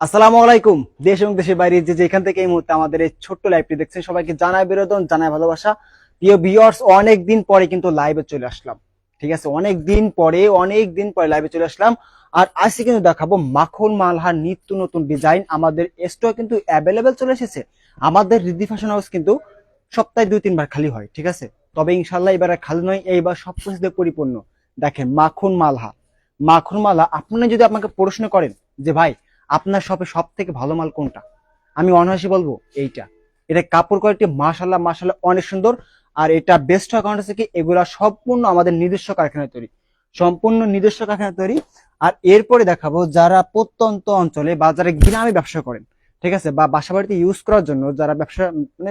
আসসালামু আলাইকুম। দেশ এবং দেশের বাইরে যে যেখান থেকে এই মুহূর্তে আমাদের এই ছোট্ট লাইভটি দেখছেন সবাইকে জানাই বিনোদন, জানাই ভালোবাসা। প্রিয় ভিউয়ার্স, অনেক দিন পরে কিন্তু লাইভে চলে আসলাম। ঠিক আছে, অনেক দিন পরে লাইভে চলে আসলাম। আর আজকে কিন্তু দেখাবো মাখন মালহার নিত্য নতুন ডিজাইন। আমাদের স্টক কিন্তু অ্যাভেলেবেল চলে এসেছে। আমাদের রিদ্ধি ফ্যাশন হাউস কিন্তু সপ্তাহে 2-3 বার খালি হয়, ঠিক আছে। তবে ইনশাল্লাহ এবার আর খালি নয়, এইবার সব কিছু দিয়ে পরিপূর্ণ। দেখেন মাখন মালহা, মাখন মালহা। আপনি যদি আমাকে প্রশ্ন করেন যে ভাই আপনার শপে সব থেকে ভালো মাল কোনটা, আমি অনায়াসে বলবো এইটা। এটা কাপড় কোয়ালিটি মাশাল্লাহ মাশাল্লাহ অনেক সুন্দর। আর এটা বেস্ট হয় কারণ হচ্ছে কি, এগুলা সম্পূর্ণ আমাদের নিজস্ব কারখানায় তৈরি, সম্পূর্ণ নিজস্ব কারখানায় তৈরি। আর এরপরে দেখাবো যারা প্রত্যন্ত অঞ্চলে বা যারা গ্রামে ব্যবসা করেন, ঠিক আছে, বা বাসা বাড়িতে ইউজ করার জন্য যারা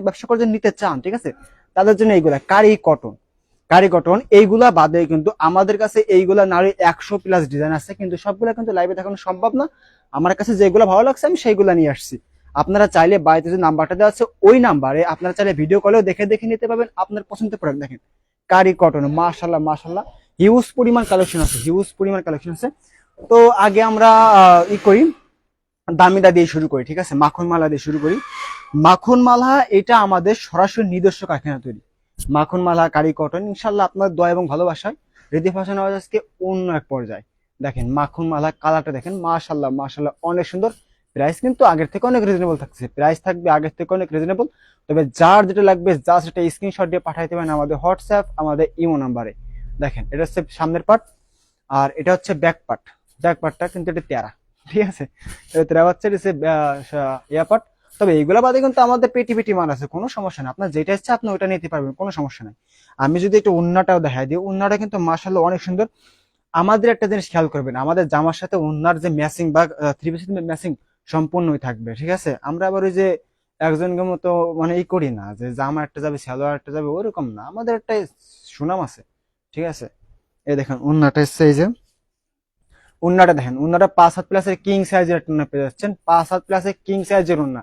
ব্যবসা করার জন্য নিতে চান, ঠিক আছে, তাদের জন্য এইগুলা কারি কটন এইগুলা বাদে কিন্তু আমাদের কাছে এইগুলা নারী 100+ ডিজাইন আছে, কিন্তু সবগুলা কিন্তু লাইভে দেখানো সম্ভব না। আমার কাছে যেগুলো ভালো লাগছে আমি সেইগুলো নিয়ে আসছি। আপনারা চাইলে বাড়িতে যে নাম্বারটা দেওয়া আছে ওই নাম্বারে আপনারা চাইলে ভিডিও কলেও দেখে দেখে নিতে পারবেন আপনার পছন্দের প্রোডাক্ট। দেখেন কারি কটন মাশাল্লাহ মাশাল্লাহ হিউজ পরিমাণ কালেকশন আছে। তো আগে আমরা ই করি, দামিটা দিয়ে শুরু করি, ঠিক আছে, মাখন মালা দিয়ে শুরু করি। মাখন মালা এটা আমাদের সরাসরি নিজস্ব কারখানা তৈরি। মাখন মালা কারি কটন ইনশাল্লাহ আপনার দয়া এবং ভালোবাসায় রিদ্ধি ফ্যাশন হাউস আজকে অন্য এক পর্যায়ে। দেখেন মাখন মালা কালারটা দেখেন মাশাল্লাহ মাশাল্লাহ অনেক সুন্দর। প্রাইস কিন্তু আগের থেকে অনেক রিজনেবল থাকছে, প্রাইস থাকবে আগের থেকে অনেক রিজনেবল। তবে যার যেটা লাগবে জাস্ট এটা স্ক্রিনশট দিয়ে পাঠাই দেবেন আমাদের হোয়াটসঅ্যাপ, আমাদের ইমো নাম্বারে। দেখেন এটা হচ্ছে সামনের পার্ট, আর এটা হচ্ছে ব্যাক পার্টটা কিন্তু এটা তেরা, ঠিক আছে। এটা তেরা হচ্ছে ইয়া পার্ট। তবে এইগুলা বাদে কিন্তু আমাদের পেটি পেটি মাল আছে, কোনো সমস্যা নেই। আপনার যেটা ইচ্ছা আপনি ওটা নিতে পারবেন, কোনো সমস্যা নাই। আমি যদি একটু উন্নাটাও দেখাই দিই, উন্নাটা কিন্তু মাশাআল্লাহ অনেক সুন্দর। আমাদের একটা জিনিস খেয়াল করবেন, আমাদের জামার সাথে ওনার যে ম্যাচিং বা থ্রি পিসের ম্যাচিং সম্পূর্ণই থাকবে, ঠিক আছে। আমরা আবার ওই যে একজনকে মতো মানে ই করি না যে জামা একটা যাবে সালোয়ার একটা যাবে, ওরকম না। আমাদের একটা সুনাম আছে, ঠিক আছে। এই দেখেন উন্নাটা এসছে, এই যে উন্নাটা দেখেন, উন্নাটা 5 হাত প্লাসের কিং সাইজের একটা উন্না পেয়ে যাচ্ছেন, 5 হাত প্লাসের কিং সাইজের উন্না।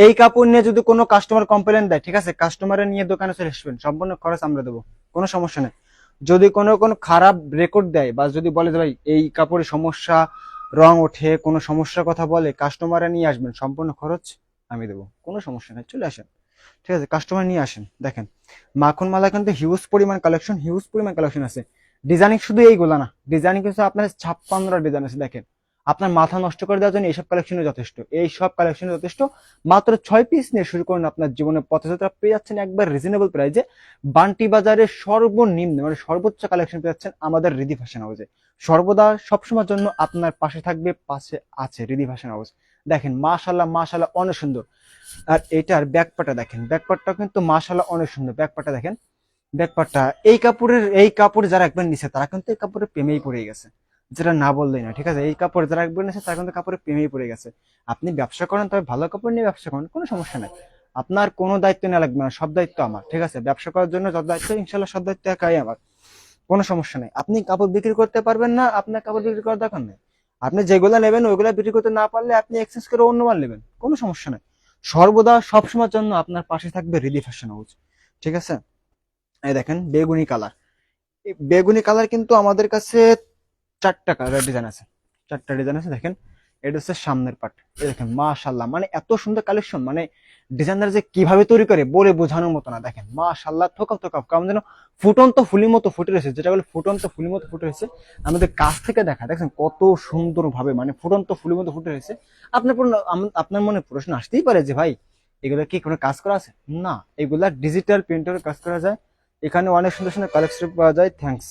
এই কাপড় নিয়ে যদি কোনো কাস্টমার কমপ্লেন দেয়, ঠিক আছে, কাস্টমারের নিয়ে দোকানে চলে আসবেন, সম্পূর্ণ খরচ আমরা দেবো, কোনো সমস্যা নেই। যদি কোনো খারাপ রেকর্ড দেয় বা যদি বলে যে ভাই এই কাপড়ের সমস্যা, রং ওঠে, কোনো সমস্যার কথা বলে, কাস্টমারে নিয়ে আসবেন, সম্পূর্ণ খরচ আমি দেবো, কোনো সমস্যা নেই, চলে আসেন, ঠিক আছে, কাস্টমার নিয়ে আসেন। দেখেন মাখন মালা কিন্তু হিউজ পরিমাণ কালেকশন আছে। ডিজাইনিং শুধু এইগুলা না, ডিজাইনিং কিন্তু আপনার 56টা ডিজাইন আছে। দেখেন আপনার মাথা নষ্ট করে দেওয়ার জন্য এইসব কালেকশনে যথেষ্ট। মাত্র 6 পিস নিয়ে শুরু করুন আপনার জীবনের পথযাত্রা, পেয়ে যাচ্ছেন একবার রিজনেবল প্রাইজে। বান্টি বাজারের সর্বনিম্ন মানে সর্বোচ্চ কালেকশন পেয়ে যাচ্ছেন আমাদের রিদ্ধি ফ্যাশন হাউসে। সর্বদা সবসময়ের জন্য আপনার পাশে থাকবে, পাশে আছে রিদ্ধি ফ্যাশন হাউস। দেখেন মাশাল্লাহ মাশাল্লাহ অনেক সুন্দর। আর এটার ব্যাকপার্টটা দেখেন, ব্যাকপার্টটা কিন্তু মাশাল্লাহ অনেক সুন্দর। ব্যাকপার্টটা দেখেন, ব্যাকপার্টটা এই কাপড় যারা একবার নিছে তারা কিন্তু এই কাপড়ের প্রেমেই পড়ে গেছে, যেটা না বললেই না, ঠিক আছে। এই কাপড় যারা একবার নিছে তারা কিন্তু কাপড়ের প্রেমেই পড়ে গেছে। আপনি ব্যবসা করেন, তবে ভালো কাপড় নিয়ে ব্যবসা করেন, কোনো সমস্যা নাই। আপনার কোনো দায়িত্ব নেওয়া লাগবে না, সব দায়িত্ব আমার, ঠিক আছে। ব্যবসা করার জন্য যত দায়িত্ব ইনশাল্লাহ সব দায়িত্ব একাই আমার, কোনো সমস্যা নেই। আপনি কাপড় বিক্রি করতে পারবেন না, আপনার কাপড় বিক্রি করার দরকার নেই। আপনি যেগুলো নেবেন ওইগুলো বিক্রি করতে না পারলে আপনি এক্সচেঞ্জ করে অন্য মাল নেবেন, কোনো সমস্যা নেই। সর্বদা সবসময়ের জন্য আপনার পাশে থাকবে রিদ্ধি ফ্যাশন হাউস, ঠিক আছে। এই দেখেন বেগুনি কালার, এই বেগুনি কালার কিন্তু আমাদের কাছে 4টা কালার ডিজাইন আছে, 4টা ডিজাইন আছে। দেখেন এটা হচ্ছে সামনের পার্ট। এই দেখেন মাশাল্লাহ, মানে এত সুন্দর কালেকশন, মানে ডিজাইনার যে কিভাবে তৈরি করে বলে বোঝানোর মতো না। দেখেন মাশাল্লাহ থোকা থোকা কেমন যেন ফুটন্ত ফুলির মতো ফুটে রয়েছে, যেটা বলে ফুটন্ত ফুলির মতো ফুটে রয়েছে। আমাদের কাছ থেকে দেখা দেখছেন কত সুন্দর ভাবে মানে ফুটন্ত ফুলির মতো ফুটে রয়েছে। আপনার মনে প্রশ্ন আসতেই পারে যে ভাই এগুলো কি কোনো কাজ করা আছে? না, এগুলা ডিজিটাল প্রিন্টারে কাজ করা যায়। এখানে অনেক সুন্দর সুন্দর কালেকশন পাওয়া যায়। থ্যাঙ্কস।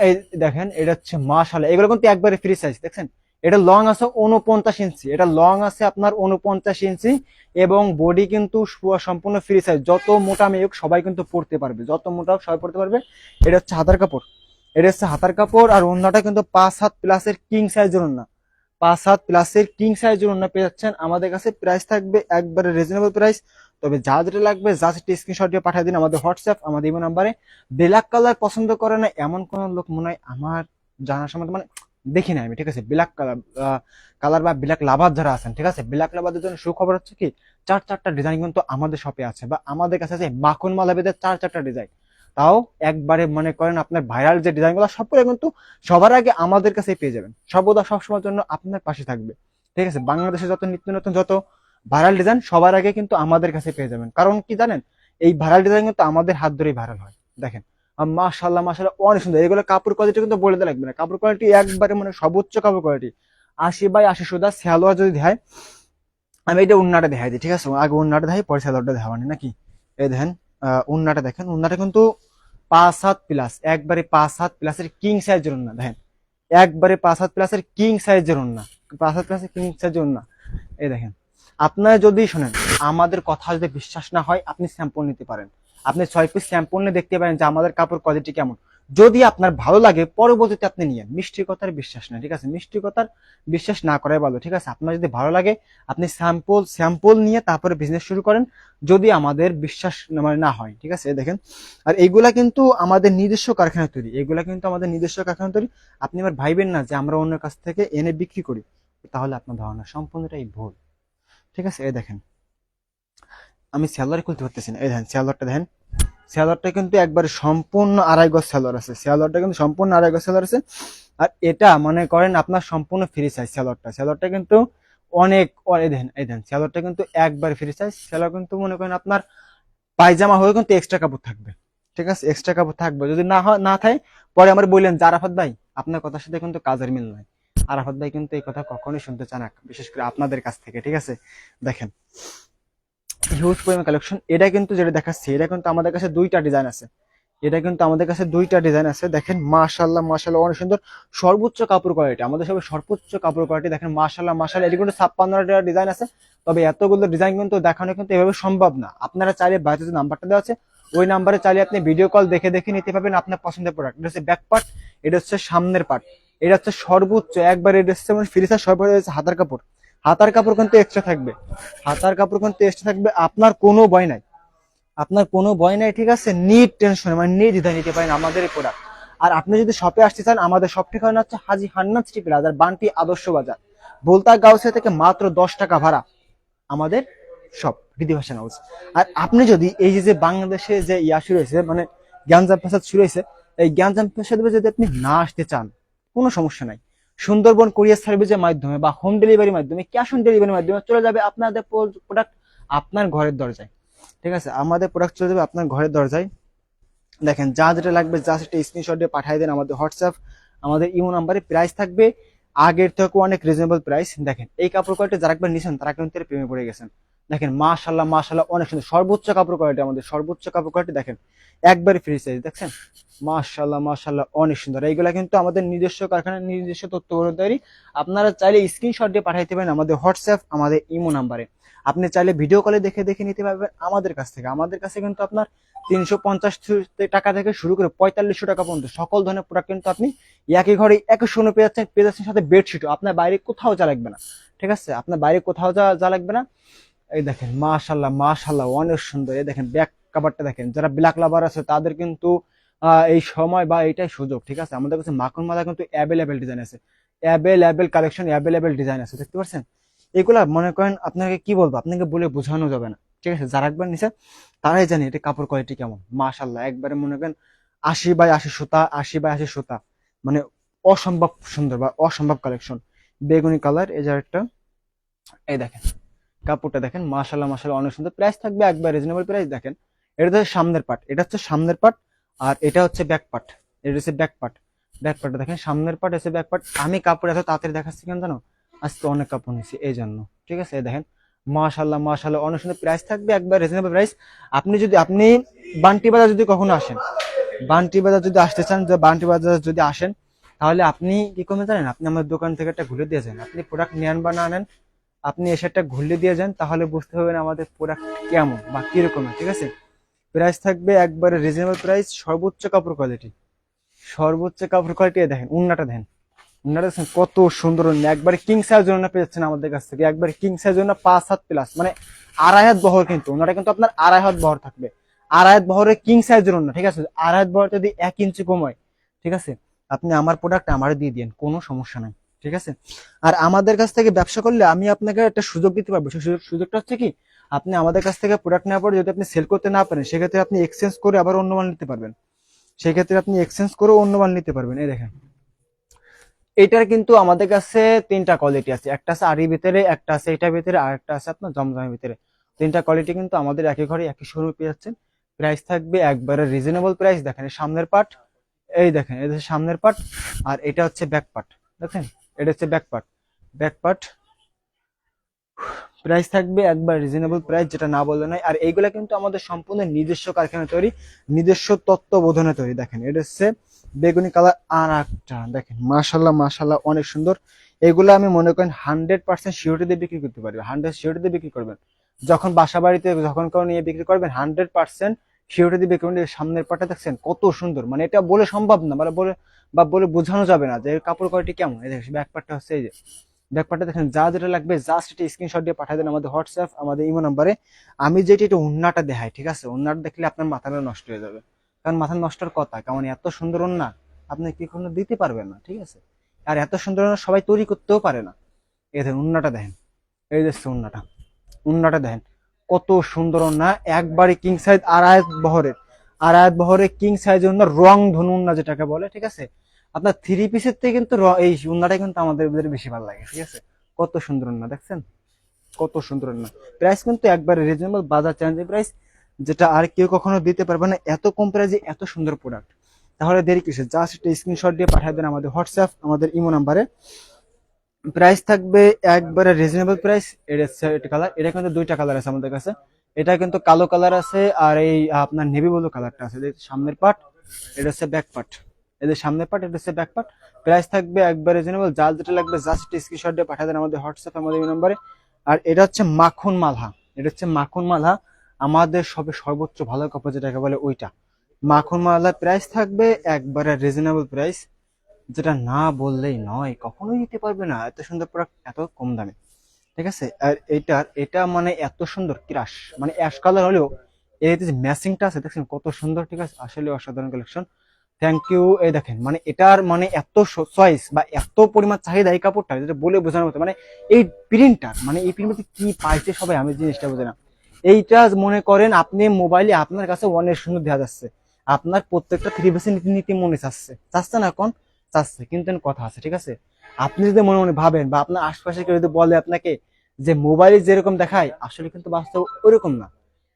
এই দেখেন এটা হচ্ছে মাশাআল্লাহ, এগুলো কিন্তু একবারে ফ্রি সাইজ। দেখছেন এটা লং আছে 49 ইঞ্চি, এটা লং আছে আপনার 49 ইঞ্চি, এবং বডি কিন্তু সম্পূর্ণ ফ্রি সাইজ। যত মোটা মেয়ে হোক সবাই কিন্তু পড়তে পারবে, যত মোটা হোক সবাই পড়তে পারবে। এটা হচ্ছে হাতার কাপড়, আর ওড়নাটা কিন্তু 5 হাত প্লাসের কিং সাইজের ওড়না, 5 হাত প্লাসের কিং সাইজের ওড়না পেয়ে যাচ্ছেন আমাদের কাছে। প্রাইস থাকবে একবারে রিজনেবল প্রাইস। তবে যা যেটা লাগবে জাস্ট একটা স্ক্রিনশট দিয়ে পাঠিয়ে দিন আমাদের হোয়াটসঅ্যাপ, আমাদের ইমো নাম্বারে। ব্ল্যাক কালার পছন্দ করে না এমন কোন লোক মনে হয় আমার জানার সম্বন্ধে মানে দেখি না আমি, ঠিক আছে। ব্ল্যাক কালার বা ব্ল্যাক লাভার যারা আছেন, ঠিক আছে, ব্ল্যাক লাভারদের জন্য সুখবর হচ্ছে কি 4-4টা ডিজাইন কিন্তু আমাদের শপে আছে, বা আমাদের কাছে আছে মাখন মালা বেঁধে 4-4টা ডিজাইন। তাও একবারে মনে করেন আপনার ভাইরাল যে ডিজাইন গুলো সবগুলো কিন্তু সবার আগে আমাদের কাছে পেয়ে যাবেন। সর্বদা সবসময়ের জন্য আপনার পাশে থাকবে। ঠিক আছে, বাংলাদেশে যত নিত্য নতুন যত ভাইরাল ডিজাইন সবার আগে কিন্তু আমাদের কাছে পেয়ে যাবেন। কারণ কি জানেন, এই ভাইরাল ডিজাইন কিন্তু আমাদের হাত ধরেই ভাইরাল হয়। দেখেন মাশাআল্লাহ মাশাআল্লাহ অনেক সুন্দর। এগুলো কাপড় কোয়ালিটি কিন্তু বলে দেওয়া লাগবে না, কাপড় কোয়ালিটি একবারে মানে সর্বোচ্চ কাপড় কোয়ালিটি। 80 বাই 80 সুতা সালোয়ার যদি দেখায়, আমি এটা উন্নাটা দেখাই দিই, ঠিক আছে, আগে উন্নাটা দেখাই পরে সালোয়ারটা দেখাবানি নাকি। এই দেখেন উন্নাটা দেখেন, উন্নাটা কিন্তু 5 হাত প্লাস, একবারে 5 হাত প্লাসের কিং সাইজের উন্না। দেখেন একবারে 5 হাত প্লাসের কিং সাইজের উন্না, 5 হাত প্লাসের কিং সাইজের উন্না। এই দেখেন, আপনারা যদি শোনেন, আমাদের কথা যদি বিশ্বাস না হয় আপনি স্যাম্পল নিতে পারেন, আপনি 6 পিস স্যাম্পল নিয়ে দেখতে পারেন যে আমাদের কাপড় কোয়ালিটি কেমন। যদি আপনার ভালো লাগে পরবর্তীতে আপনি নিয়েন। মিষ্টি কথার বিশ্বাস না, ঠিক আছে, মিষ্টি কথার বিশ্বাস না করাই ভালো, ঠিক আছে। আপনার যদি ভালো লাগে আপনি স্যাম্পল নিয়ে তারপরে বিজনেস শুরু করেন, যদি আমাদের বিশ্বাস মানে না হয়, ঠিক আছে। দেখেন, আর এইগুলা কিন্তু আমাদের নিজস্ব কারখানা তৈরি, এগুলা কিন্তু আমাদের নিজস্ব কারখানা তৈরি। আপনি আবার ভাইবেন না যে আমরা অন্যের কাছ থেকে এনে বিক্রি করি, তাহলে আপনার ধারণা সম্পূর্ণটাই ভুল, ঠিক আছে। এই দেখেন, আমি স্যালোয়ার খুলতে পারতেছি না। এই দেখেন স্যালোয়ারটা দেখেন, স্যালোয়ারটা কিন্তু একবারে সম্পূর্ণ 2.5 গজ স্যালোয়ার আছে, স্যালোয়ারটা কিন্তু সম্পূর্ণ 2.5 গজ স্যালোয়ার আছে। আর এটা মনে করেন আপনার সম্পূর্ণ ফ্রি সাইজ স্যালোয়ারটা কিন্তু অনেক দেখেন, এই দেখেন স্যালোয়ারটা কিন্তু একবার ফ্রি সাইজ। স্যালোয়ার কিন্তু মনে করেন আপনার পায়জামা হয়ে কিন্তু এক্সট্রা কাপড় থাকবে, ঠিক আছে, এক্সট্রা কাপড় থাকবে। যদি না থাকে পরে আমার বললেন যে আরাফাত ভাই আপনার কথার সাথে কিন্তু কাজের মিল নাই। আরাফাত ভাই কিন্তু এই কথা কখনোই শুনতে চান না, বিশেষ করে আপনাদের কাছ থেকে, ঠিক আছে। দেখেন হিউজ পরিমাণ কালেকশন। এটা কিন্তু যেটা দেখাচ্ছে, এটা কিন্তু আমাদের কাছে 2টা ডিজাইন আছে, এটা কিন্তু আমাদের কাছে 2টা ডিজাইন আছে। দেখেন মাশাআল্লাহ মাশাআল্লাহ অনেক সুন্দর, সর্বোচ্চ কাপড় কোয়ালিটি, আমাদের সব সর্বোচ্চ কাপড় কোয়ালিটি। দেখেন মাশাআল্লাহ মাশাআল্লাহ, এটা কিন্তু 56টা ডিজাইন আছে। তবে এতগুলো ডিজাইন কিন্তু দেখানো কিন্তু এভাবে সম্ভব না। আপনারা চাইলে বাইরে যে নাম্বারটা দেওয়া আছে ওই নাম্বারে চাইলে আপনি ভিডিও কল দেখে দেখে নিতে পারবেন আপনার পছন্দের প্রোডাক্ট। এটা হচ্ছে ব্যাক পার্ট, এটা হচ্ছে সামনের পার্ট, এটা হচ্ছে সর্বোচ্চ একবার, এটা হচ্ছে মানে ফ্রি সাইজ। সর্বোচ্চ হাতার কাপড়, হাতার কাপড় কিন্তু এক্সট্রা থাকবে, হাতার কাপড় কিন্তু এক্সট্রা থাকবে। আপনার কোনো ভয় নাই, আপনার কোনো ভয় নাই, ঠিক আছে, নিট টেনশন মানে নির্দ্বিধায় নিতে পারেন আমাদের এই প্রোডাক্ট। আর আপনি যদি শপে আসতে চান, আমাদের শপ ঠিকানা হচ্ছে হাজী হান্নান সিটি প্লাজার, বান্টি আদর্শ বাজার, বোলতা গাউসিয়া থেকে মাত্র 10 টাকা ভাড়া আমাদের শপ, বিধি ভাষা হাউস। আর আপনি যদি এই যে বাংলাদেশে যে শুরু হয়েছে মানে গ্যাঞ্জাম ফ্যাসাদ শুরু হয়েছে, এই গ্যাঞ্জাম ফ্যাসাদে যদি আপনি না আসতে চান কোনো সমস্যা নাই, সুন্দরবন কুরিয়ার সার্ভিসের মাধ্যমে বা হোম ডেলিভারির মাধ্যমে, ক্যাশ অন ডেলিভারির মাধ্যমে চলে যাবে আপনাদের প্রোডাক্ট আপনার ঘরের দরজায়, ঠিক আছে। আমাদের প্রোডাক্ট চলে যাবে আপনার ঘরের দরজায়। দেখেন যা যেটা লাগবে জাস্ট একটা স্ক্রিনশট দিয়ে পাঠিয়ে দেন আমাদের হোয়াটসঅ্যাপ, আমাদের ইমো নাম্বারে। প্রাইস থাকবে আগের থেকে অনেক রিজনেবল প্রাইস। দেখেন এই কাপড় কোয়ালিটি যারা একবার নিছেন তারা কিন্তু এর প্রেমে পড়ে গেছেন। দেখেন মাশাআল্লাহ মাশাআল্লাহ অনেক সুন্দর, সর্বোচ্চ কাপড় কোয়ালিটি, আমাদের সর্বোচ্চ কাপড় কোয়ালিটি। দেখেন একবারে ফ্রি সাইজ, দেখছেন মাশাআল্লাহ মাশাআল্লাহ অনেক সুন্দর। এইগুলা কিন্তু আমাদের নিজস্ব কারখানার নিজস্ব তথ্য তৈরি। আপনারা চাইলে স্ক্রিনশট দিয়ে পাঠাইতে পারেন আমাদের হোয়াটসঅ্যাপ, আমাদের ইমো নাম্বারে। আপনি চাইলে ভিডিও কলে দেখে দেখে নিতে পারবেন আমাদের কাছ থেকে। আমাদের কাছে কিন্তু আপনার 350 টাকা থেকে শুরু করে 4500 টাকা পর্যন্ত সকল ধরনের প্রোডাক্ট কিন্তু আপনি একই ঘরে একই শূন্য পেয়ে যাচ্ছেন। পেয়ে যাচ্ছেন সাথে বেডশিটও, আপনার বাইরে কোথাও যা লাগবে না, ঠিক আছে, আপনার বাইরে কোথাও যা লাগবে না। এই দেখেন মাশাআল্লাহ মাশাআল্লাহ অনেক সুন্দর। এই দেখেন ব্যাক কাভারটা দেখেন, যারা ব্ল্যাক লাভার আছে তাদের কিন্তু এই সময় বা এইটাই সুযোগ, ঠিক আছে। আমাদের কাছে মাখন মালা কিন্তু অ্যাভেলেবেল ডিজাইন আছে, অ্যাভেলেবেল কালেকশন, অ্যাভেলেবেল ডিজাইন আছে, দেখতে পাচ্ছেন। এগুলা মনে করেন আপনাকে কি বলবো, আপনাকে বলে বোঝানো যাবে না, ঠিক আছে। যারা একবার নিছে তারাই জানে এটা কাপড় কোয়ালিটি কেমন। মাশাআল্লাহ একবারে মনে করেন 80 বাই 80 সুতা, 80 বাই 80 সুতা, মানে অসম্ভব সুন্দর বা অসম্ভব কালেকশন। বেগুনি কালার, এই যে একটা, এই দেখেন কাপড়টা দেখেন মাশাআল্লাহ মাশাআল্লাহ অনেক সুন্দর। প্রাইস থাকবে একবার রিজনেবল প্রাইস। দেখেন এটা হচ্ছে সামনের পার্ট, এটা হচ্ছে সামনের পার্ট, আর এটা হচ্ছে ব্যাক পার্ট, এটা হচ্ছে ব্যাক পার্ট। ব্যাক পার্টটা দেখেন, সামনের পার্ট এসে ব্যাক পার্ট। আমি কাপড় এত তাড়াতাড়ি দেখাচ্ছি কেন জানো, আজকে অনেক কাপড় নিয়েছি এই জন্য, ঠিক আছে। দেখেন মাশাআল্লাহ মাশাআল্লাহ অনেক সুন্দর। প্রাইস থাকবে একবার রিজনেবল প্রাইস। আপনি বান্টি বাজার যদি কখনো আসেন, বান্টি বাজার যদি আসতে চান, যে বান্টি বাজার যদি আসেন তাহলে আপনি কি করবেন জানেন, আপনি আমার দোকান থেকে একটা ঘুরে দিয়ে যান। আপনি প্রোডাক্ট নেন বা না নেন, আপনি এসে একটা ঘুরলে দিয়ে যান, তাহলে বুঝতে পারবেন আমাদের প্রোডাক্ট কেমন বা কিরকম, ঠিক আছে। প্রাইস থাকবে একবারে রিজনেবল প্রাইস, সর্বোচ্চ কাপড় কোয়ালিটি, সর্বোচ্চ কাপড় কোয়ালিটি। দেখেন উন্নাটা দেখেন, উন্নাটা দেখেন কত সুন্দর। একবারে কিং সাইজ উন্না পেয়ে যাচ্ছেন আমাদের কাছ থেকে, একবারে কিং সাইজ উন্না 5 হাত প্লাস, মানে 2.5 হাত বহর। কিন্তু উন্নাটা কিন্তু আপনার 2.5 হাত বহর থাকবে, 2.5 হাত বহরের কিং সাইজের উন্না, ঠিক আছে। 2.5 হাত বহর যদি 1 ইঞ্চি কম হয়, ঠিক আছে, আপনি আমার প্রোডাক্ট আমার দিয়ে দিন, কোনো সমস্যা নাই, ঠিক আছে। আর আমাদের কাছ থেকে ব্যবসা করলে আমি আপনাকে একটা সুযোগ দিতে পারবো। সেই সুযোগটা হচ্ছে কি, আপনি আমাদের কাছ থেকে প্রোডাক্ট নেওয়ার পরে যদি আপনি সেল করতে না পারেন, সেক্ষেত্রে আপনি এক্সচেঞ্জ করে আবার অন্য মাল নিতে পারবেন, সেক্ষেত্রে আপনি এক্সচেঞ্জ করে অন্য মাল নিতে পারবেন। এই দেখেন এটার কিন্তু আমাদের কাছে তিনটা কোয়ালিটি আছে, একটা আছে আড়ির ভিতরে, একটা আছে এটার ভিতরে, আর একটা আছে আপনার জমজমের ভিতরে। তিনটা কোয়ালিটি কিন্তু আমাদের একই ঘরে একই শোরুমে পেয়ে যাচ্ছেন। প্রাইস থাকবে একবারে রিজনেবল প্রাইস। দেখেন এই সামনের পার্ট, এই দেখেন এটা হচ্ছে সামনের পার্ট, আর এটা হচ্ছে ব্যাক পার্ট। দেখেন এটা হচ্ছে back part. Back part price থাকবে একবার রিজনেবল প্রাইস, যেটা না বললে নয়। আর এইগুলা কিন্তু আমাদের সম্পূর্ণ নিজস্ব কারখানা তৈরি, নিজস্ব তত্ত্বাবধানে তৈরি। দেখেন এটা হচ্ছে বেগুনি কালার, আর একটা দেখেন মাশাল্লাহ মাশাল্লাহ অনেক সুন্দর। এগুলো আমি মনে করেন 100% সিওরিটি দিয়ে বিক্রি করতে পারবে, 100 সিওরিটি দিয়ে বিক্রি করবেন। যখন বাসা বাড়িতে যখন কেউ নিয়ে বিক্রি করবেন 100% সিওরিটি দিয়ে বিক্রি করবেন। সামনের পাটা দেখছেন কত সুন্দর, মানে এটা বলে সম্ভব না, মানে বলে বোঝানো যাবে না যে এর কাপড় কোয়ালিটি কেমন। এই দেখেন ব্যাক পার্টটা হচ্ছে এই যে ব্যাকপার্টটা দেখেন, যা যেটা লাগবে জাস্ট এটা স্ক্রিনশট দিয়ে পাঠিয়ে দেন আমাদের হোয়াটসঅ্যাপ, আমাদের ইমো নাম্বারে। আমি যেটি এটা উন্নাটা দেখাই, ঠিক আছে, উন্নাটা দেখলে আপনার মাথাটা নষ্ট হয়ে যাবে, কারণ মাথা নষ্টের কথা, কারণ এত সুন্দর উন্না আপনি কি কোনো দিতে পারবেন না, ঠিক আছে। আর এত সুন্দর উন্না সবাই তৈরি করতেও পারে না। এই দেখেন উন্নাটা দেখেন, এই দেখছে উন্নাটা, উন্নাটা দেখেন কত সুন্দর উন্না, একবারে কিং সাইজ আড়ায়াত বহরের কিং সাইজ উন্না, রং ধনু উন্না যেটাকে বলে, ঠিক আছে। আপনার থ্রি পিসের থেকে কিন্তু এই উন্নাটা কিন্তু আমাদের বেশি ভালো লাগে, ঠিক আছে। কত সুন্দর না দেখছেন, কত সুন্দর না। প্রাইস কিন্তু একবারে রিজনেবল, বাজার চ্যালেঞ্জিং প্রাইস, যেটা আর কেউ কখনো দিতে পারবে না, এত কম প্রাইসে এত সুন্দর প্রোডাক্ট। তাহলে দেরি কিসে, জাস্ট একটা স্ক্রিনশট দিয়ে পাঠিয়ে দেন আমাদের হোয়াটসঅ্যাপ, আমাদের ইমো নাম্বারে। প্রাইস থাকবে একবারে রিজনেবল প্রাইস। এটা কালার, এটা কিন্তু দুইটা কালার আছে আমাদের কাছে, এটা কিন্তু কালো কালার আছে, আর এই আপনার নেভি ব্লু কালারটা আছে। সামনের পার্ট, এটা হচ্ছে ব্যাক পার্ট, এদের সামনের পার্ট, এটা হচ্ছে ব্যাক পার্ট। প্রাইস থাকবে একবার রিজনেবল, যার যেটা লাগবে জাস্ট স্ক্রিনশট দিয়ে পাঠিয়ে দেন আমাদের হোয়াটসঅ্যাপ, আমাদের এই নম্বরে। আর এটা হচ্ছে মাখন মালহা, এটা হচ্ছে মাখন মালহা, আমাদের সবে সর্বোচ্চ ভালো কাপড় যেটাকে বলে ওইটা মাখন মালহা। প্রাইস থাকবে একবারে রিজনেবল প্রাইস, যেটা না বললেই নয়, কখনোই দিতে পারবে না এত সুন্দর প্রোডাক্ট এত কম দামে, ঠিক আছে। আর এটা মানে এত সুন্দর ক্রাশ, মানে অ্যাশ কালার হলেও এর যে ম্যাচিংটা আছে দেখছেন কত সুন্দর, ঠিক আছে, আসলে অসাধারণ কালেকশন। Thank you. এই দেখেন মানে এটার মানে এত চয়েস বা এত পরিমাণ চাহিদা এই কাপড়টা, যেটা বলে বোঝানোর মতো, মানে এই প্রিন্টটার, মানে এই প্রিন্টটা কি পাইছে সবাই, আমি জিনিসটা বুঝে না। এইটা মনে করেন আপনি মোবাইলে আপনার কাছে অনেক সুন্দর দেখা যাচ্ছে, আপনার প্রত্যেকটা থ্রি পিসে নীতি নীতি মনে চাচ্ছে না এখন, চাচ্ছে, কিন্তু কথা আছে, ঠিক আছে। আপনি যদি মনে মনে ভাবেন বা আপনার আশপাশে কেউ যদি বলে আপনাকে যে মোবাইলে যেরকম দেখায় আসলে কিন্তু বাস্তব ওরকম না,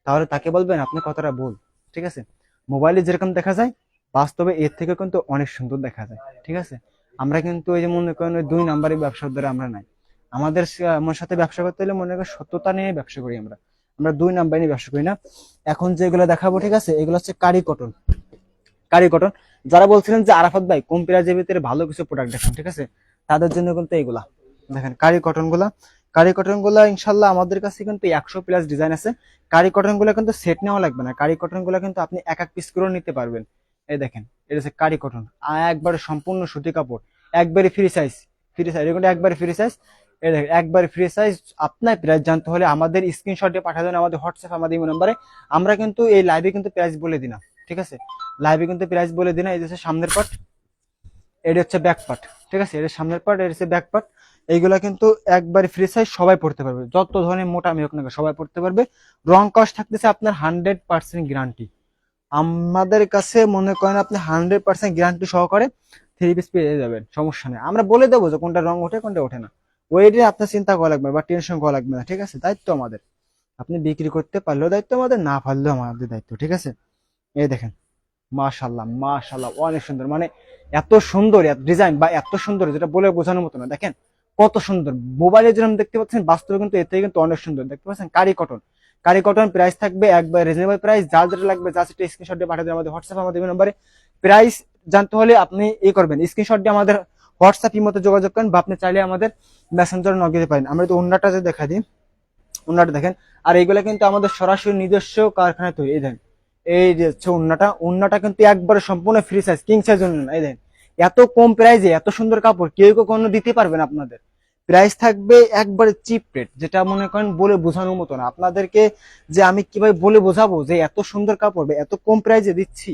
তাহলে তাকে বলবেন আপনি কথাটা ভুল, ঠিক আছে। মোবাইলে যেরকম দেখা যায় বাস্তবে এর থেকে কিন্তু অনেক সুন্দর দেখা যায়, ঠিক আছে। আমরা কিন্তু এই যে মনে করেন ওই 2 নাম্বারের ব্যবসার দ্বারা আমরা নাই, আমাদের আমার সাথে ব্যবসা করতে হলে মনে করেন সত্যতা নিয়ে ব্যবসা করি আমরা, আমরা 2 নাম্বার নিয়ে ব্যবসা করি না। এখন যেগুলো দেখাবো, ঠিক আছে, এগুলো হচ্ছে কারি কটন। কারি কটন, যারা বলছিলেন যে আরাফাত ভাই কম প্রাইজের ভিতরে ভালো কিছু প্রোডাক্ট দেখান, ঠিক আছে, তাদের জন্য কিন্তু এইগুলা দেখেন কারি কটন গুলা। কারি কটন গুলা ইনশাল্লাহ আমাদের কাছে কিন্তু 100+ ডিজাইন আছে। কারি কটন গুলা কিন্তু সেট নেওয়া লাগবে না, কারি কটন গুলা কিন্তু আপনি এক এক পিস করে নিতে পারবেন। এই দেখেন এটা হচ্ছে কারি কটন, একবারে সম্পূর্ণ সুতি কাপড়, একবারে ফ্রি সাইজ, এরকম একবারে ফ্রি সাইজ। এই দেখেন একবারে ফ্রি সাইজ। আপনার প্রাইস জানতে হলে আমাদের স্ক্রিনশট দিয়ে পাঠিয়ে দেন আমাদের হোয়াটসঅ্যাপ, আমাদের ইমো নাম্বারে। আমরা কিন্তু এই লাইভে কিন্তু প্রাইস বলে দিই না, ঠিক আছে, লাইভে কিন্তু প্রাইস বলে দিই না। এই হচ্ছে সামনের পার্ট, এটা হচ্ছে ব্যাক পার্ট, ঠিক আছে, এটা সামনের পার্ট, এটা হচ্ছে ব্যাক পার্ট। এইগুলা কিন্তু একবারে ফ্রি সাইজ, সবাই পড়তে পারবে, যত ধরনের মোটা আমি হোক না সবাই পড়তে পারবে। রং কস থাকতেছে আপনার 100% গ্যারান্টি। আমাদের কাছে মনে করেন আপনি 100% গ্যারান্টি সহকারে থ্রি পিস পেয়ে যাবেন, সমস্যা নেই। আমরা বলে দেবো যে কোনটা রং ওঠে কোনটা ওঠে না, ওইটা আপনার চিন্তা করা লাগবে বা টেনশন করা লাগবে না, ঠিক আছে। দায়িত্ব আমাদের, আপনি বিক্রি করতে পারলেও দায়িত্ব আমাদের, না পারলেও আমাদের দায়িত্ব, ঠিক আছে। এই দেখেন মাশাল্লাহ মাশাল্লাহ অনেক সুন্দর, মানে এত সুন্দর ডিজাইন বা এত সুন্দর যেটা বলে বোঝানোর মতো না। দেখেন কত সুন্দর, মোবাইলে যেরকম দেখতে পাচ্ছেন বাস্তবে কিন্তু এর থেকে কিন্তু অনেক সুন্দর দেখতে পাচ্ছেন। কারি কটন, কারি কটন প্রাইস থাকবে একবার রিজনেবল প্রাইস, যার যেটা লাগবে জাস্ট একটা স্ক্রিনশট দিয়ে পাঠিয়ে দেন আমাদের হোয়াটসঅ্যাপ, আমাদের নম্বরে। প্রাইস জানতে হলে আপনি করবেন স্ক্রিনশট দিয়ে আমাদের হোয়াটসঅ্যাপ মতো যোগাযোগ করেন, বা আপনি চাইলে আমাদের মেসেঞ্জারে নক দিতে পারেন। আমরা তো অন্যটা যে দেখা দিই, অন্যটা দেখেন। আর এইগুলা কিন্তু আমাদের সরাসরি নিজস্ব কারখানায় তৈরি। এই দেখেন এই যে হচ্ছে উন্নাটা কিন্তু একবারে সম্পূর্ণ ফ্রি সাইজ, কিং সাইজ উন্না। এই দেখেন এত কম প্রাইসে এত সুন্দর কাপড় কেউ কখনো দিতে পারবেন আপনাদের। প্রাইস থাকবে একবারে চিপ রেট, যেটা মনে করেন বলে বোঝানোর মতো না আপনাদেরকে, যে আমি কিভাবে বলে বোঝাবো যে এত সুন্দর কাপড় এত কম প্রাইসে দিচ্ছি,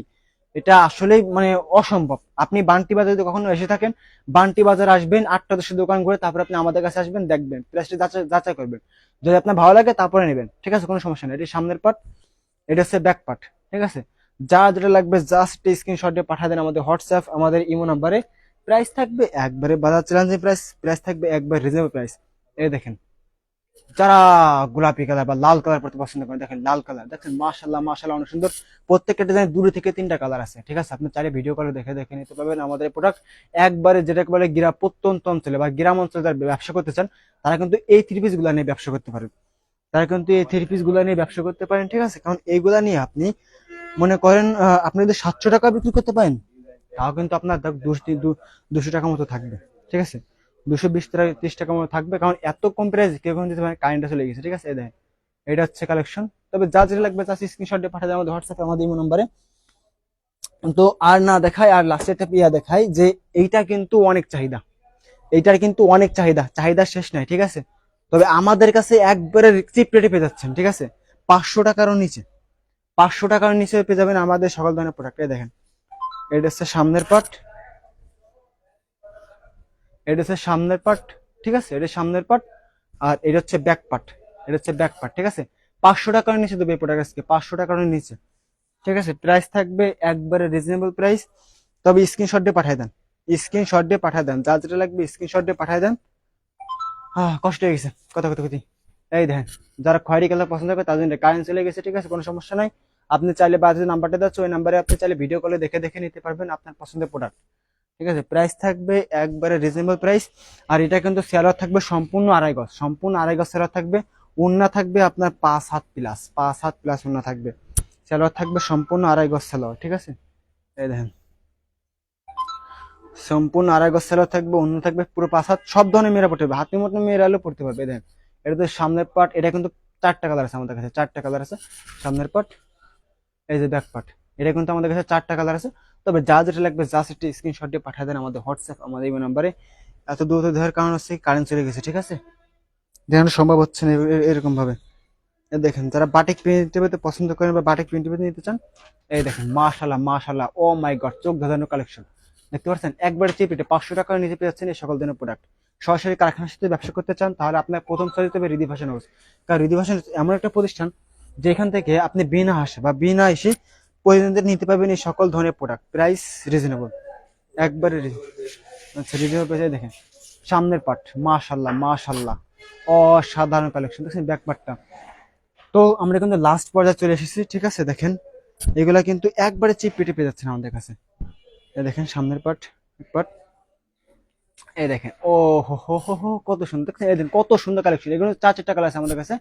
এটা আসলেই মানে অসম্ভব। আপনি বান্টি বাজারে যদি কখনো এসে থাকেন, বান্টি বাজার আসবেন, 8টা 10 দোকান ঘুরে তারপর আপনি আমাদের কাছে আসবেন, দেখবেন প্রাইসটা যাচাই করবেন, যদি আপনার ভালো লাগে তারপরে নেবেন, ঠিক আছে, কোনো সমস্যা নেই। এটি সামনের পার্ট, এটা হচ্ছে ব্যাক পার্ট, ঠিক আছে। যা যেটা লাগবে জাস্ট স্ক্রিনশট দিয়ে পাঠিয়ে দেন আমাদের হোয়াটসঅ্যাপ, আমাদের ইমো নাম্বারে। প্রাইস থাকবে একবারে বাজার চ্যালেঞ্জিং প্রাইস, প্রাইস থাকবে একবার রিজনেবল প্রাইস। এই দেখেন, যারা গোলাপি কালার বা লাল কালার পড়তে পছন্দ করেন, দেখেন লাল কালার, দেখেন মাশাল্লাহ মাশাল্লাহ অনেক সুন্দর। প্রত্যেকটা ডিজাইন 2 থেকে 3টা কালার আছে, ঠিক আছে? আপনি চাইলে ভিডিও কলে দেখে দেখে নিতে পারবেন আমাদের প্রোডাক্ট। একবারে যেটা বলে প্রত্যন্ত অঞ্চলে বা গ্রাম অঞ্চলে যারা ব্যবসা করতে চান, তারা কিন্তু এই 3 পিস গুলা নিয়ে ব্যবসা করতে পারেন। তারা কিন্তু এই 3 পিস গুলা নিয়ে ব্যবসা করতে পারেন, ঠিক আছে? কারণ এইগুলা নিয়ে আপনি মনে করেন আপনি যদি 700 টাকা বিক্রি করতে পারেন, তাও কিন্তু আপনার 200 টাকা মতো থাকবে, ঠিক আছে? 220-30 টাকা মতো থাকবে, কারণ এত কম প্রাইস কেউ দিতে পারে, কারেন্টে চলে গেছে, ঠিক আছে? এই দেখেন, এটা হচ্ছে কালেকশন। তবে যা যেটা লাগবে জাস্ট স্ক্রিনশট দিয়ে পাঠিয়ে দেন আমাদের হোয়াটসঅ্যাপে, আমাদের ইমো নম্বরে। তো আর না দেখাই, আর লাস্টে একটা দেখাই যে এইটা কিন্তু অনেক চাহিদা, এইটার কিন্তু অনেক চাহিদা, চাহিদা শেষ নাই, ঠিক আছে? তবে আমাদের কাছে একবারে চিপ রেটে পেয়ে যাচ্ছেন, ঠিক আছে? 500 টাকারও নিচে, 500 টাকার নিচে পেয়ে যাবেন আমাদের সকল ধরনের প্রোডাক্ট। এই দেখেন, এটা হচ্ছে সামনের পার্ট, এটা হচ্ছে সামনের পার্ট, ঠিক আছে? এটা সামনের পার্ট, আর এটা হচ্ছে ব্যাক পার্ট, এটা হচ্ছে ব্যাক পার্ট, ঠিক আছে? 500 টাকার নিচে দেবে এই প্রোডাক্ট আজকে, 500 টাকার নিচে, ঠিক আছে? প্রাইস থাকবে একবারে রিজনেবল প্রাইস। তবে স্ক্রিনশট দিয়ে পাঠিয়ে দেন, স্ক্রিনশট দিয়ে পাঠিয়ে দেন, যা যেটা লাগবে স্ক্রিনশট দিয়ে পাঠিয়ে দেন। কষ্ট হয়ে গেছে কথা কথা কথি। এই দেখেন, যারা খয়েরি কালার পছন্দ করে তাদের জন্য কারেন্ট চলে গেছে, ঠিক আছে? কোনো সমস্যা নাই। আপনি চাইলে বা যে নাম্বারটা দেওয়া ওই নাম্বারে আপনি চাইলে ভিডিও কলে দেখে দেখে নিতে পারবেন আপনার পছন্দের প্রোডাক্ট, ঠিক আছে? প্রাইস থাকবে একবারে রিজনেবল প্রাইস। আর এটা কিন্তু সেলার থাকবে সম্পূর্ণ আড়াই গজ, সম্পূর্ণ আড়াই গজ সেলার থাকবে। ওন্না থাকবে আপনার 5 হাত প্লাস, 5 হাত প্লাস ওন্না থাকবে। সেলার থাকবে সম্পূর্ণ আড়াই গজ সেলার, ঠিক আছে? এই দেখেন, সম্পূর্ণ আড়াই গজ সেলার থাকবে, অন্য থাকবে পুরো 5 হাত। সব ধরনের মেয়েরা পড়তে পারবে, হাতি মতো মেয়েরা হলেও পড়তে পারবে। দেখেন, এটা তো সামনের পার্ট, এটা কিন্তু 4টা কালার আছে আমাদের কাছে, 4টা কালার আছে সামনের পার্ট। এই যে ব্যাক পার্ট, এটা কিন্তু আমাদের কাছে 4টা কালার আছে। তবে যা যেটা লাগবে জাস্ট একটা স্ক্রিনশট দিয়ে পাঠিয়ে দেন আমাদের হোয়াটসঅ্যাপ, আমাদের এই নাম্বারে। এত দূর দেওয়ার কারণ হচ্ছে কারেন্ট চলে গেছে, ঠিক আছে? দেখানো সম্ভব হচ্ছে না এরকম ভাবে। দেখেন, যারা বাটিক প্রিন্ট পছন্দ করেন বা বাটিক প্রিন্ট নিতে চান, এই দেখেন মাশাল্লাহ মাশাল্লাহ, ও মাই গড, চোখ ধাঁধানো কালেকশন দেখতে পাচ্ছেন। একবারে চিপিটে 500 টাকার নিচে পেয়ে যাচ্ছেন এই সকল ধরনের প্রোডাক্ট। সরাসরি কারখানার সাথে ব্যবসা করতে চান, তাহলে আপনার প্রথম চয়েস হবে রিদি ফ্যাশন হাউস। কারণ রিদি ফ্যাশন এমন একটা প্রতিষ্ঠান যেখান থেকে আপনি বিনা হাসে বা বিনা এসে প্রয়োজনদের নিতে পারবেন এই সকল ধরনের প্রোডাক্ট, প্রাইস রিজনেবল, একবারে আচ্ছা রিজনেবল প্রাইসে। দেখেন সামনের পার্ট, মাশাল্লাহ মাশাল্লাহ, অসাধারণ কালেকশন। দেখছেন ব্যাক পার্টটা। তো আমরা কিন্তু লাস্ট পর্যায়ে চলে এসেছি, ঠিক আছে? দেখেন, এগুলা কিন্তু একবারে চিপ পেটে পেয়ে যাচ্ছেন আমাদের কাছে। এই দেখেন সামনের পার্ট, পার্ট, এই দেখেন, ও হো হো হো হো, কত সুন্দর দেখছেন। এই দেখেন কত সুন্দর কালেকশন, এগুলো 4-4টা কালার আছে আমাদের কাছে।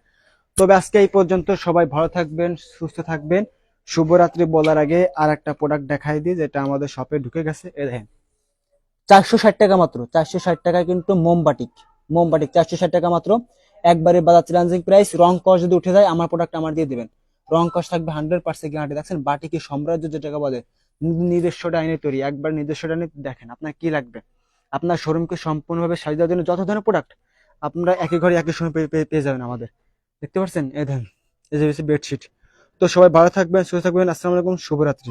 তবে আজকে এই পর্যন্ত, সবাই ভালো থাকবেন, সুস্থ থাকবেন। শুভরাত্রি বলার আগে আর একটা প্রোডাক্ট দেখাই দিই যেটা আমাদের শপে ঢুকে গেছে। এই দেখেন, 460 টাকা মাত্র, 460 টাকায় কিন্তু মোমবাটিক, মোমবাটিক 460 টাকা মাত্র, একবারে বাজার চ্যালেঞ্জিং প্রাইস। রং কস যদি উঠে যায় আমার প্রোডাক্ট আমার দিয়ে দিবেন, রং কস থাকবে 100% গ্যারান্টি। দেখছেন বাটিকে সাম্রাজ্য যেটাকে বলে, নিজস্ব ডাইনে তৈরি, একবার নিজস্ব ডাইনে। দেখেন আপনার কি লাগবে, আপনার শোরুমকে সম্পূর্ণভাবে সাজিয়ে দেওয়ার জন্য যত ধরনের প্রোডাক্ট আপনারা একই ঘরে একই সময় পেয়ে যাবেন আমাদের। দেখতে পাচ্ছেন, এই দেখেন, এই যে বেডশিট। তো সবাই ভালো থাকবেন, সুস্থ থাকবেন। আসসালামু আলাইকুম, শুভরাত্রি।